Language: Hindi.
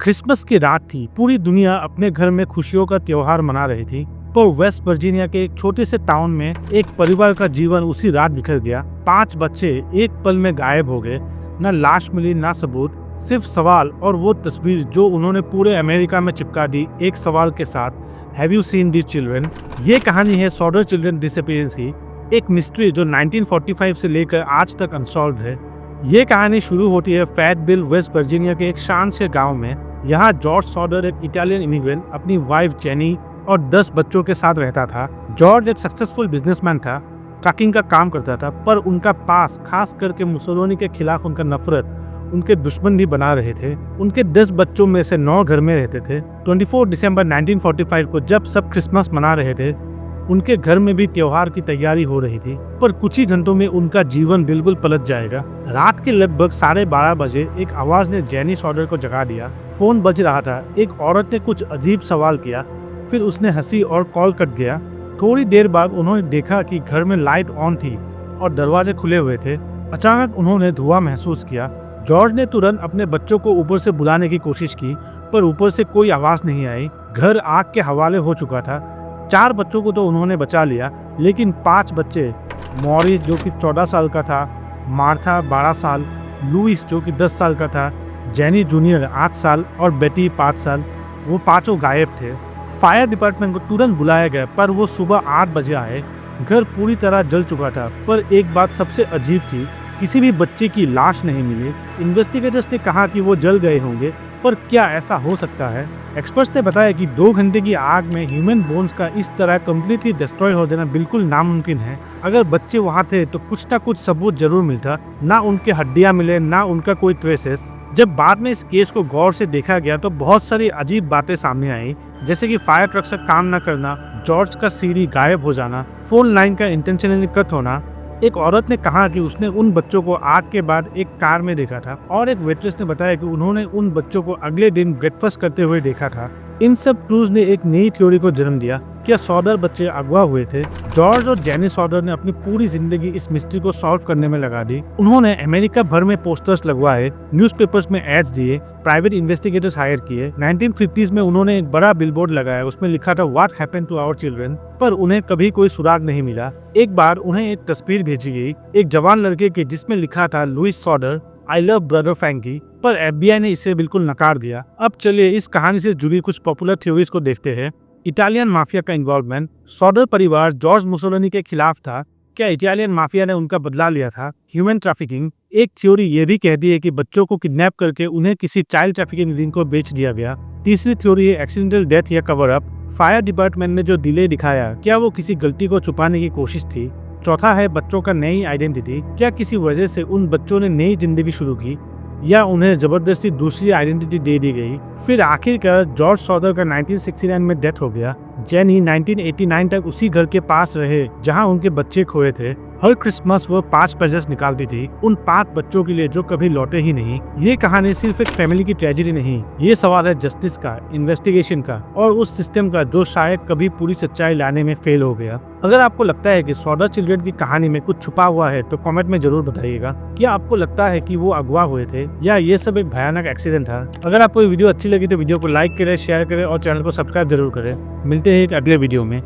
क्रिसमस की रात थी। पूरी दुनिया अपने घर में खुशियों का त्योहार मना रही थी, पर वेस्ट वर्जीनिया के एक छोटे से टाउन में एक परिवार का जीवन उसी रात बिखर गया। 5 बच्चे एक पल में गायब हो गए। न लाश मिली, ना सबूत, सिर्फ सवाल और वो तस्वीर जो उन्होंने पूरे अमेरिका में चिपका दी एक सवाल के साथ, have you seen this children. ये कहानी है सॉडर चिल्ड्रन डिसअपीयरेंस की, एक मिस्ट्री जो 1945 से लेकर आज तक अनसॉल्व्ड है। ये कहानी शुरू होती है फैटविल, वेस्ट वर्जीनिया के एक शांत से गांव में। यहाँ जॉर्ज सॉडर, एक इटालियन इमिग्रेंट, अपनी वाइफ जेनी और 10 बच्चों के साथ रहता था। जॉर्ज एक सक्सेसफुल बिजनेसमैन था, ट्रकिंग का काम करता था, पर उनका पास, खास करके मुसोलिनी के खिलाफ उनका नफरत, उनके दुश्मन भी बना रहे थे। उनके 10 बच्चों में से 9 घर में रहते थे। 24 दिसंबर 1945 को जब सब क्रिसमस मना रहे थे, उनके घर में भी त्योहार की तैयारी हो रही थी, पर कुछ ही घंटों में उनका जीवन बिल्कुल पलट जाएगा। रात के लगभग 12:30 बजे एक आवाज ने जेनी सॉडर को जगा दिया। फोन बज रहा था। एक औरत ने कुछ अजीब सवाल किया, फिर उसने हंसी और कॉल कट गया। थोड़ी देर बाद उन्होंने देखा कि घर में लाइट ऑन थी और दरवाजे खुले हुए थे। अचानक उन्होंने धुआं महसूस किया। जॉर्ज ने तुरंत अपने बच्चों को ऊपर से बुलाने की कोशिश की, पर ऊपर से कोई आवाज नहीं आई। घर आग के हवाले हो चुका था। 4 बच्चों को तो उन्होंने बचा लिया, लेकिन 5 बच्चे, मॉरिस जो कि 14 साल का था, मार्था 12 साल, लुइस जो कि 10 साल का था, जेनी जूनियर 8 साल और बेटी 5 साल, वो पांचों गायब थे। फायर डिपार्टमेंट को तुरंत बुलाया गया, पर वो सुबह 8 बजे आए। घर पूरी तरह जल चुका था, पर एक बात सबसे अजीब थी, किसी भी बच्चे की लाश नहीं मिली। इन्वेस्टिगेटर्स ने कहा कि वो जल गए होंगे, पर क्या ऐसा हो सकता है? एक्सपर्ट्स ने बताया कि 2 घंटे की आग में ह्यूमन बोन्स का इस तरह कम्प्लीटली डिस्ट्रॉय हो जाना बिल्कुल नामुमकिन है। अगर बच्चे वहाँ थे तो कुछ ना कुछ सबूत जरूर मिलता। ना उनके हड्डियां मिले, ना उनका कोई ट्रेसेस। जब बाद में इस केस को गौर से देखा गया तो बहुत सारी अजीब बातें सामने आई, जैसे कि फायर ट्रक से काम न करना, जॉर्ज का सीढ़ी गायब हो जाना, फोन लाइन का इंटेंशनली कट होना। एक औरत ने कहा कि उसने उन बच्चों को आग के बाद एक कार में देखा था, और एक वेट्रेस ने बताया कि उन्होंने उन बच्चों को अगले दिन ब्रेकफास्ट करते हुए देखा था। इन सब क्लूज ने एक नई थ्योरी को जन्म दिया। क्या सॉडर बच्चे अगवा हुए थे? जॉर्ज और जेनी सॉडर ने अपनी पूरी जिंदगी इस मिस्ट्री को सॉल्व करने में लगा दी। उन्होंने अमेरिका भर में पोस्टर्स लगवाए, न्यूज़पेपर्स में एड्स दिए, प्राइवेट इन्वेस्टिगेटर्स हायर किए। 1950s में उन्होंने एक बड़ा बिलबोर्ड लगाया, उसमें लिखा था what happened to our children, पर उन्हें कभी कोई सुराग नहीं मिला। एक बार उन्हें एक तस्वीर भेजी गई, एक जवान लड़के की, जिसमें लिखा था Louis Sauder, I love brother Frankie, पर FBI ने इसे बिल्कुल नकार दिया। अब चलिए इस कहानी से जुड़ी कुछ पॉपुलर थ्योरीज को देखते हैं। इटालियन माफिया का इन्वॉल्वमेंट। सॉडर परिवार जॉर्ज मुसोलिनी के खिलाफ था। क्या इटालियन माफिया ने उनका बदला लिया था? Human trafficking. एक थ्योरी ये भी कहती है कि बच्चों को किडनैप करके उन्हें किसी चाइल्ड ट्रैफिकिंग रिंग को बेच दिया गया। तीसरी थ्योरी है एक्सीडेंटल डेथ या कवर अप। फायर डिपार्टमेंट ने जो डिले दिखाया, क्या वो किसी गलती को छुपाने की कोशिश थी? चौथा है बच्चों का नई आइडेंटिटी। क्या किसी वजह से उन बच्चों ने नई जिंदगी शुरू की, या उन्हें जबरदस्ती दूसरी आइडेंटिटी दे दी गई? फिर आखिरकार जॉर्ज सॉडर का 1969 में डेथ हो गया। जेनी 1989 तक उसी घर के पास रहे जहां उनके बच्चे खोए थे। हर क्रिसमस वो 5 प्रेजेंट्स निकालती थी उन 5 बच्चों के लिए जो कभी लौटे ही नहीं। ये कहानी सिर्फ एक फैमिली की ट्रेजेडी नहीं, ये सवाल है जस्टिस का, इन्वेस्टिगेशन का, और उस सिस्टम का जो शायद कभी पूरी सच्चाई लाने में फेल हो गया। अगर आपको लगता है कि सॉडर चिल्ड्रन की कहानी में कुछ छुपा हुआ है तो कमेंट में जरूर बताइएगा। क्या आपको लगता है कि वो अगवा हुए थे, या ये सब एक भयानक एक्सीडेंट था? अगर आपको ये वीडियो अच्छी लगी तो वीडियो को लाइक करें, शेयर करें और चैनल को सब्सक्राइब जरूर करें। मिलते हैं एक अगले वीडियो में।